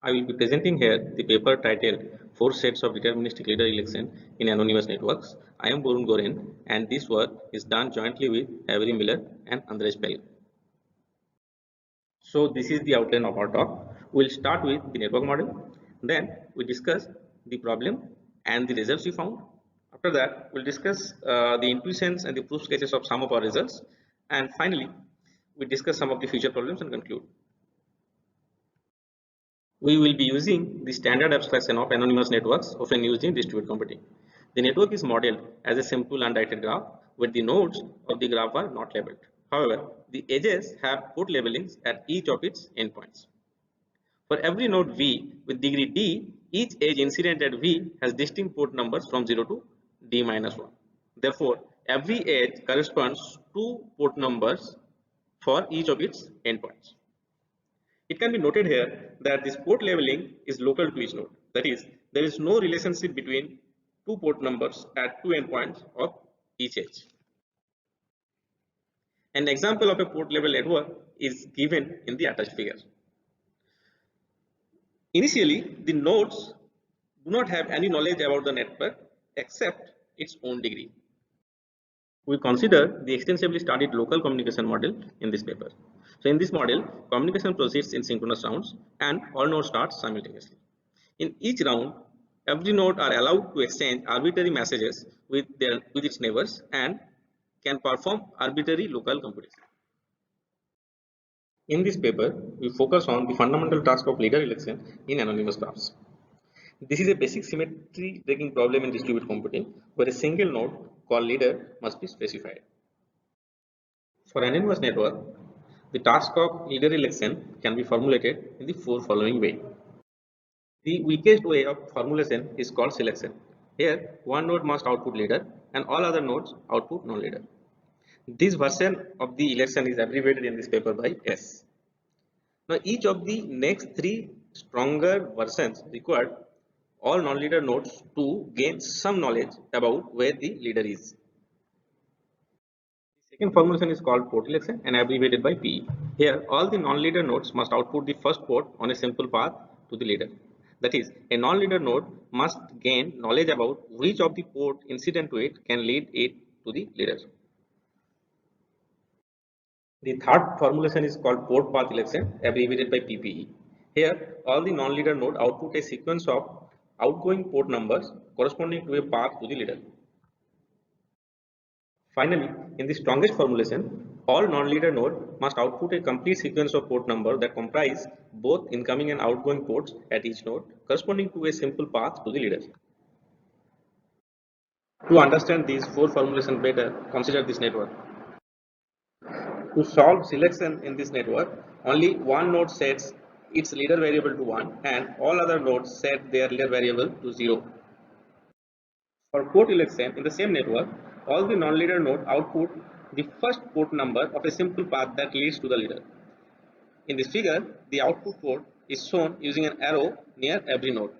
I will be presenting here the paper titled Four Sets of Deterministic Leader Election in Anonymous Networks. I am Borun Goren and this work is done jointly with Avery Miller and Andrej Pelg. So this is the outline of our talk. We'll start with the network model. Then we discuss the problem and the results we found. After that, we'll discuss the intuitions and the proof sketches of some of our results. And finally, we discuss some of the future problems and conclude. We will be using the standard abstraction of anonymous networks often used in distributed computing. The network is modeled as a simple undirected graph where the nodes of the graph are not labeled. However, the edges have port labelings at each of its endpoints. For every node V with degree D, each edge incident at V has distinct port numbers from 0 to D minus 1. Therefore, every edge corresponds to port numbers for each of its endpoints. It can be noted here that this port labeling is local to each node. That is, there is no relationship between two port numbers at two endpoints of each edge. An example of a port label network is given in the attached figure. Initially, the nodes do not have any knowledge about the network except its own degree. We consider the extensively studied local communication model in this paper. So in this model, communication proceeds in synchronous rounds and all nodes start simultaneously. In each round, every node are allowed to exchange arbitrary messages with its neighbors and can perform arbitrary local computation. In this paper, we focus on the fundamental task of leader election in anonymous graphs. This is a basic symmetry breaking problem in distributed computing where a single node called leader must be specified. For anonymous network, the task of leader election can be formulated in the following way. The weakest way of formulation is called selection. Here, one node must output leader and all other nodes output non-leader. This version of the election is abbreviated in this paper by S. Now, each of the next three stronger versions required all non-leader nodes to gain some knowledge about where the leader is. The second formulation is called port election and abbreviated by PE. Here, all the non-leader nodes must output the first port on a simple path to the leader. That is, a non-leader node must gain knowledge about which of the port incident to it can lead it to the leader. The third formulation is called port path election, abbreviated by PPE. Here, all the non-leader node output a sequence of outgoing port numbers corresponding to a path to the leader. Finally, in the strongest formulation, all non-leader node must output a complete sequence of port number that comprise both incoming and outgoing ports at each node corresponding to a simple path to the leader. To understand these four formulations better, consider this network. To solve selection in this network, only one node sets its leader variable to 1 and all other nodes set their leader variable to 0. For port election in the same network, all the non-leader node output the first port number of a simple path that leads to the leader. In this figure, the output port is shown using an arrow near every node.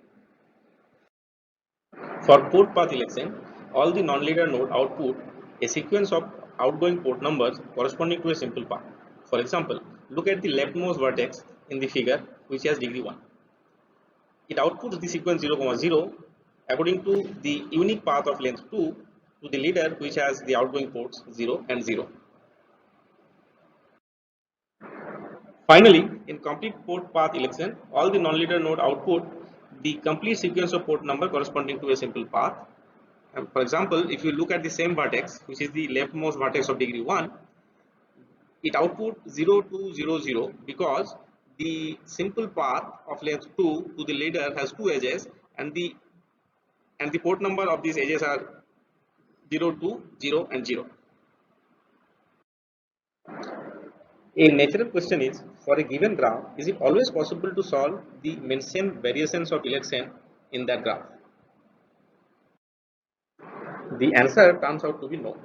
For port path election, all the non-leader node output a sequence of outgoing port numbers corresponding to a simple path. For example, look at the leftmost vertex in the figure which has degree 1. It outputs the sequence 0, 0 according to the unique path of length 2 to the leader which has the outgoing ports 0 and 0. Finally, in complete port path election, all the non-leader node output the complete sequence of port number corresponding to a simple path. And for example, if you look at the same vertex, which is the leftmost vertex of degree 1, it output 0 to 0 0 because the simple path of length 2 to the leader has two edges and the port number of these edges are 0 to 0 and 0. A natural question is, for a given graph, is it always possible to solve the mentioned variations of election in that graph? The answer turns out to be no.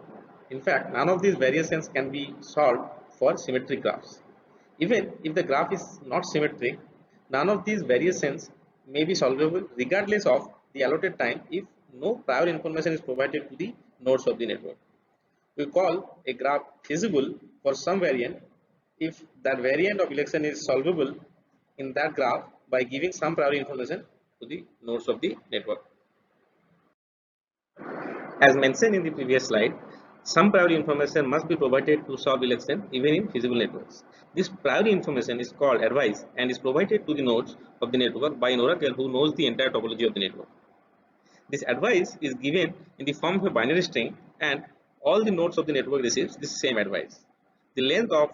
In fact, none of these variations can be solved for symmetric graphs. Even if the graph is not symmetric, none of these variations may be solvable regardless of the allotted time if no prior information is provided to the nodes of the network. We call a graph feasible for some variant if that variant of election is solvable in that graph by giving some priority information to the nodes of the network. As mentioned in the previous slide, some priority information must be provided to solve election even in feasible networks. This priority information is called advice and is provided to the nodes of the network by an oracle who knows the entire topology of the network. This advice is given in the form of a binary string and all the nodes of the network receives the same advice. The length of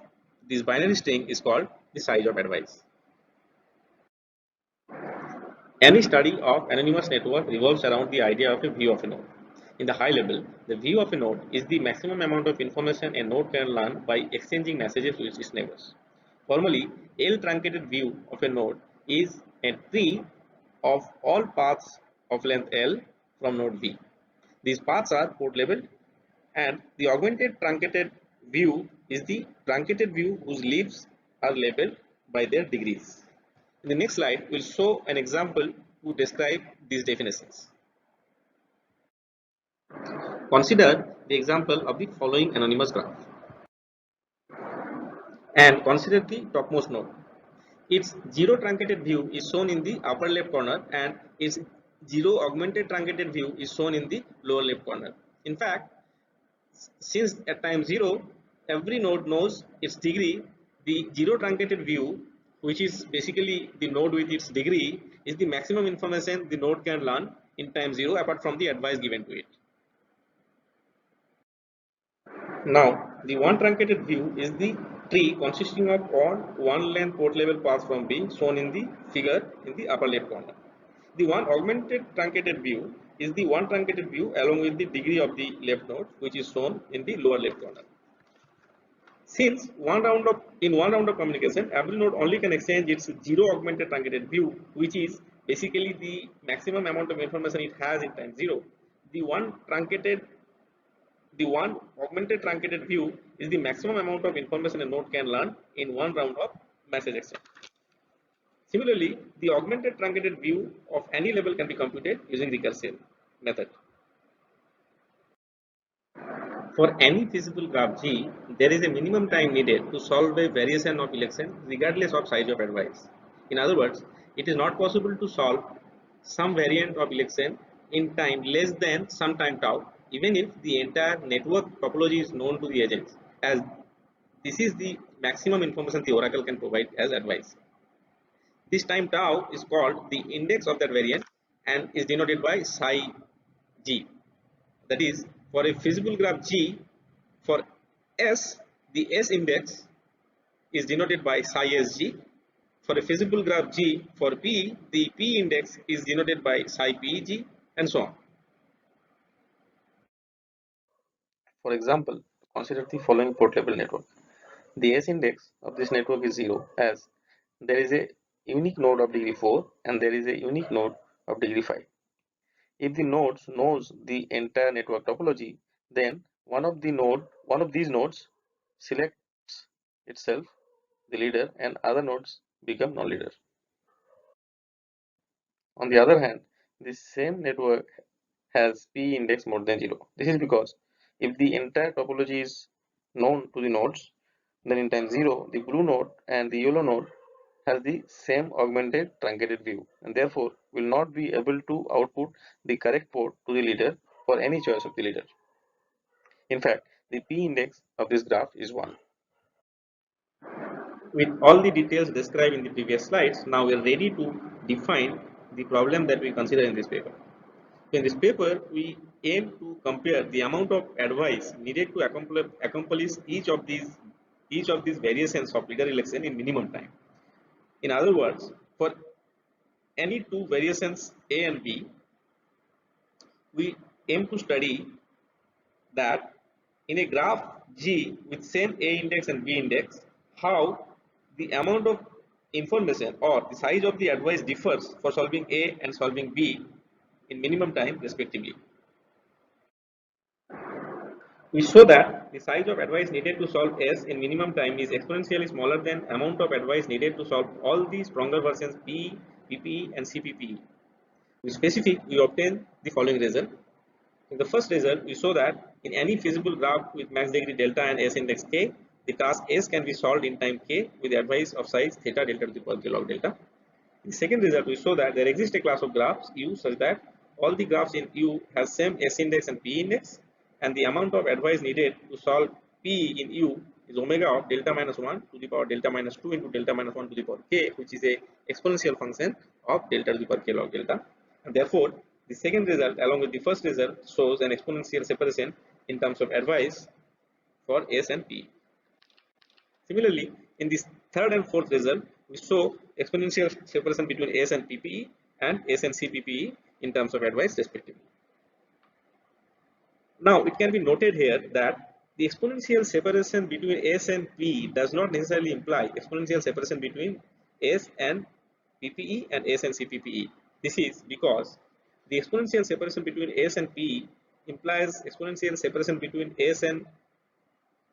this binary string is called the size of advice. Any study of anonymous network revolves around the idea of a view of a node. In the high level, the view of a node is the maximum amount of information a node can learn by exchanging messages with its neighbors. Formally, L truncated view of a node is a tree of all paths of length L from node V. These paths are port labeled, and the augmented truncated view is the truncated view whose leaves are labeled by their degrees. In the next slide, we'll show an example to describe these definitions. Consider the example of the following anonymous graph and consider the topmost node. Its zero truncated view is shown in the upper left corner and its zero augmented truncated view is shown in the lower left corner. In fact, since at time 0 every node knows its degree, the zero truncated view, which is basically the node with its degree, is the maximum information the node can learn in time 0 apart from the advice given to it. Now, the one truncated view is the tree consisting of all one length port level paths from B shown in the figure in the upper left corner. The one augmented truncated view is the one truncated view along with the degree of the left node, which is shown in the lower left corner. Since one round of communication, every node only can exchange its zero augmented truncated view, which is basically the maximum amount of information it has in time 0. The one augmented truncated view is the maximum amount of information a node can learn in one round of message exchange. Similarly, the augmented truncated view of any level can be computed using recursive method. For any feasible graph G, there is a minimum time needed to solve a variation of election regardless of size of advice. In other words, it is not possible to solve some variant of election in time less than some time tau, even if the entire network topology is known to the agents, as this is the maximum information the oracle can provide as advice. This time tau is called the index of that variant and is denoted by psi g. That is, for a feasible graph G, for S, the S index is denoted by psi sg. For a feasible graph G, for P, the P index is denoted by psi pg, and so on. For example, consider the following port level network. The S index of this network is 0, as there is a unique node of degree 4 and there is a unique node of degree 5. If the nodes knows the entire network topology, then one of these nodes selects itself the leader and other nodes become non-leader. On the other hand, this same network has P index more than 0. This is because if the entire topology is known to the nodes, then in time 0 the blue node and the yellow node has the same augmented truncated view and therefore will not be able to output the correct port to the leader for any choice of the leader. In fact, the P index of this graph is 1. With all the details described in the previous slides, now we are ready to define the problem that we consider in this paper. In this paper, we aim to compare the amount of advice needed to accomplish each of these variations of leader election in minimum time. In other words, for any two variations A and B, we aim to study that in a graph G with same A index and B index, how the amount of information or the size of the advice differs for solving A and solving B in minimum time respectively. We show that the size of advice needed to solve S in minimum time is exponentially smaller than amount of advice needed to solve all the stronger versions P, PPE and CPPE. To be specific, we obtain the following result. In the first result, we show that in any feasible graph with max degree delta and S index k, the task S can be solved in time k with the advice of size theta delta to the power k log delta. In the second result, we show that there exists a class of graphs U such that all the graphs in U have same S index and P index, and the amount of advice needed to solve P in U is omega of delta minus 1 to the power delta minus 2 into delta minus 1 to the power k, which is a exponential function of delta to the power k log delta. And therefore, the second result along with the first result shows an exponential separation in terms of advice for S and P. Similarly, in this third and fourth result, we show exponential separation between S and PPE and S and CPPE in terms of advice respectively. Now, it can be noted here that the exponential separation between S and P does not necessarily imply exponential separation between S and PPE and S and CPPE. This is because the exponential separation between S and P implies exponential separation between S and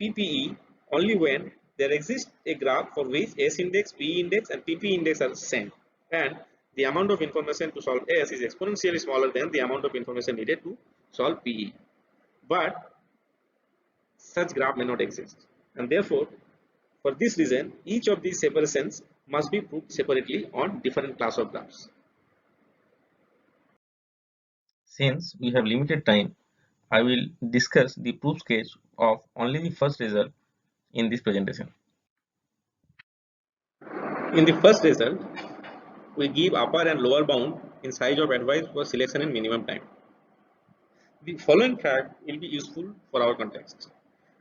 PPE only when there exists a graph for which S index, P index and PP index are the same, and the amount of information to solve S is exponentially smaller than the amount of information needed to solve PE. But such graph may not exist, and therefore for this reason each of these separations must be proved separately on different class of graphs. Since we have limited time, I will discuss the proof case of only the first result in this presentation. In the first result, we give upper and lower bound in size of advice for selection in minimum time. The following fact will be useful for our context.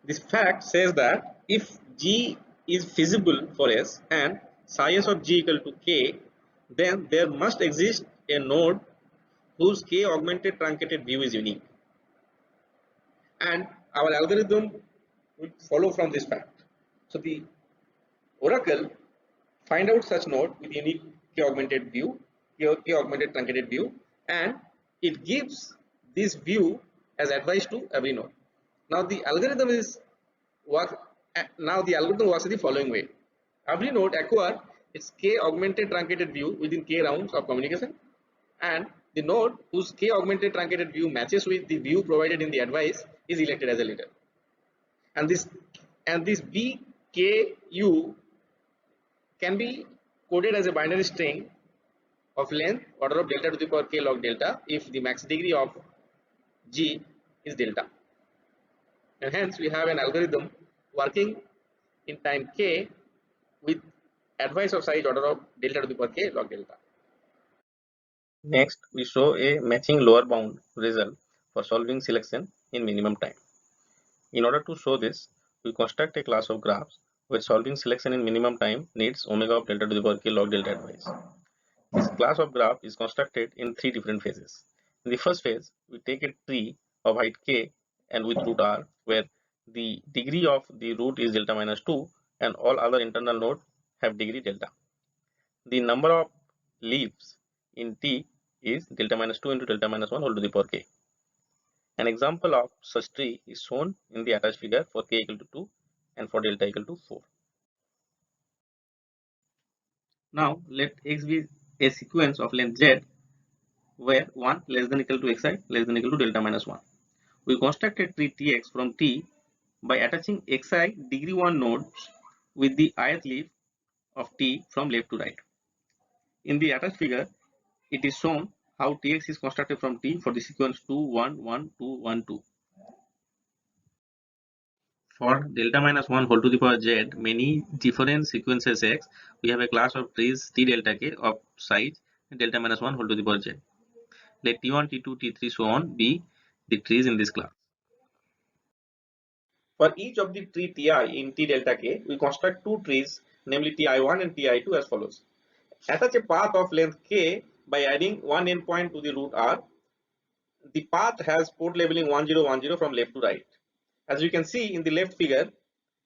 This fact says that if G is feasible for S and psi S of G equal to K, then there must exist a node whose K augmented truncated view is unique. And our algorithm will follow from this fact. So the oracle find out such node with unique K augmented view, K augmented truncated view, and it gives this view as advice to every node. Now the algorithm works in the following way. Every node acquires its K augmented truncated view within K rounds of communication, and the node whose K augmented truncated view matches with the view provided in the advice is elected as a leader. And this BKU can be coded as a binary string of length order of delta to the power k log delta if the max degree of G is delta. And hence we have an algorithm working in time k with advice of size order of delta to the power k log delta. Next, we show a matching lower bound result for solving selection in minimum time. In order to show this, we construct a class of graphs where solving selection in minimum time needs omega of delta to the power k log delta advice. This class of graph is constructed in three different phases. In the first phase, we take a tree of height k and with root r, where the degree of the root is delta minus 2 and all other internal nodes have degree delta. The number of leaves in T is delta minus 2 into delta minus 1 whole to the power k. An example of such tree is shown in the attached figure for k equal to 2 and for delta equal to 4. Now let x be a sequence of length z where 1 less than equal to xi less than equal to delta minus 1. We construct a tree Tx from T by attaching xi degree 1 nodes with the ith leaf of T from left to right. In the attached figure, it is shown how Tx is constructed from T for the sequence 2, 1, 1, 2, 1, 2. For delta minus 1 whole to the power z, many different sequences x, we have a class of trees T delta k of size delta minus 1 whole to the power z. Let T1, T2, T3 so on be the trees in this class. For each of the tree Ti in T delta k, we construct two trees, namely Ti1 and Ti2 as follows. Attach a path of length k by adding one endpoint to the root r. The path has port labeling 1010 from left to right. As you can see in the left figure,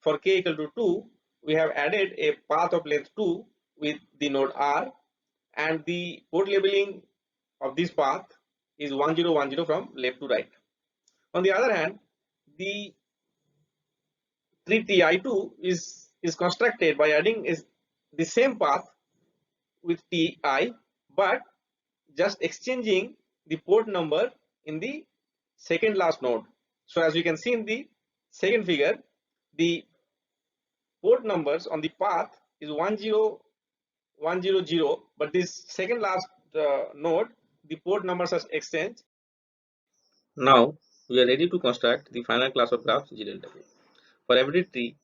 for k equal to 2, we have added a path of length 2 with the node r, and the port labeling of this path is 1010 from left to right. On the other hand, the tree Ti2 is constructed by adding the same path with Ti, but just exchanging the port number in the second last node. So as you can see in the second figure, the port numbers on the path is 1010 100, but this second last node, the port numbers are exchanged. Now we are ready to construct the final class of graphs G delta k. For every t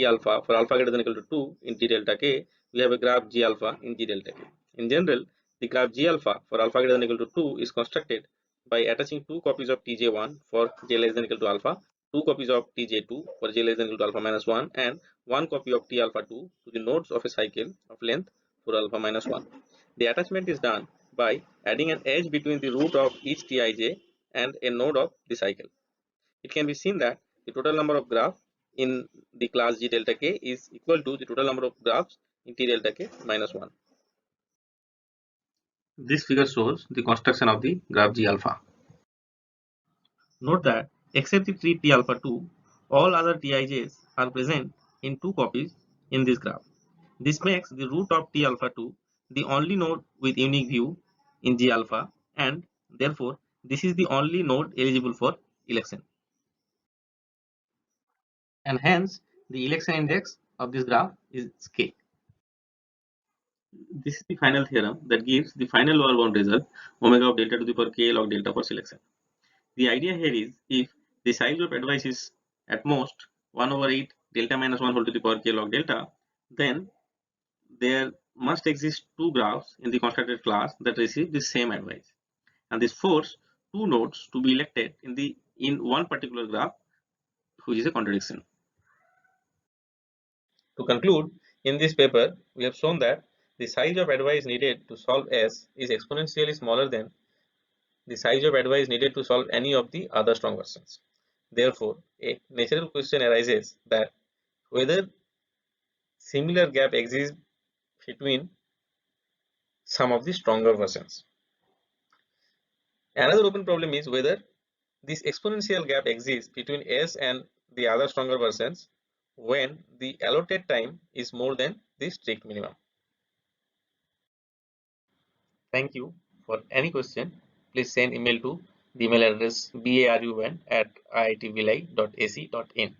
alpha, for alpha greater than or equal to 2 in t delta k, we have a graph G alpha in G delta k. In general, the graph G alpha for alpha greater than or equal to 2 is constructed by attaching two copies of tj1 for j less than or equal to alpha, two copies of tj2 for j less than or equal to alpha minus 1, and one copy of t alpha 2 to the nodes of a cycle of length for alpha minus 1. The attachment is done by adding an edge between the root of each tij and a node of the cycle. It can be seen that the total number of graphs in the class G delta k is equal to the total number of graphs in T delta k minus 1. This figure shows the construction of the graph G alpha. Note that except the tree T alpha 2, all other Tijs are present in two copies in this graph. This makes the root of T alpha 2 the only node with unique view in G alpha, and therefore this is the only node eligible for election. And hence the election index of this graph is k. This is the final theorem that gives the final lower bound result omega of delta to the power k log delta for selection. The idea here is if the size of advice is at most 1 over 8 delta minus 1 whole to the power k log delta, then there must exist two graphs in the constructed class that receive the same advice, and this force two nodes to be elected in one particular graph, which is a contradiction. To conclude, in this paper, we have shown that the size of advice needed to solve S is exponentially smaller than the size of advice needed to solve any of the other strong versions. Therefore, a natural question arises that whether similar gap exists between some of the stronger versions. Another open problem is whether this exponential gap exists between S and the other stronger versions when the allotted time is more than the strict minimum. Thank you. For any question, please send email to the email address barun@iitvili.ac.in.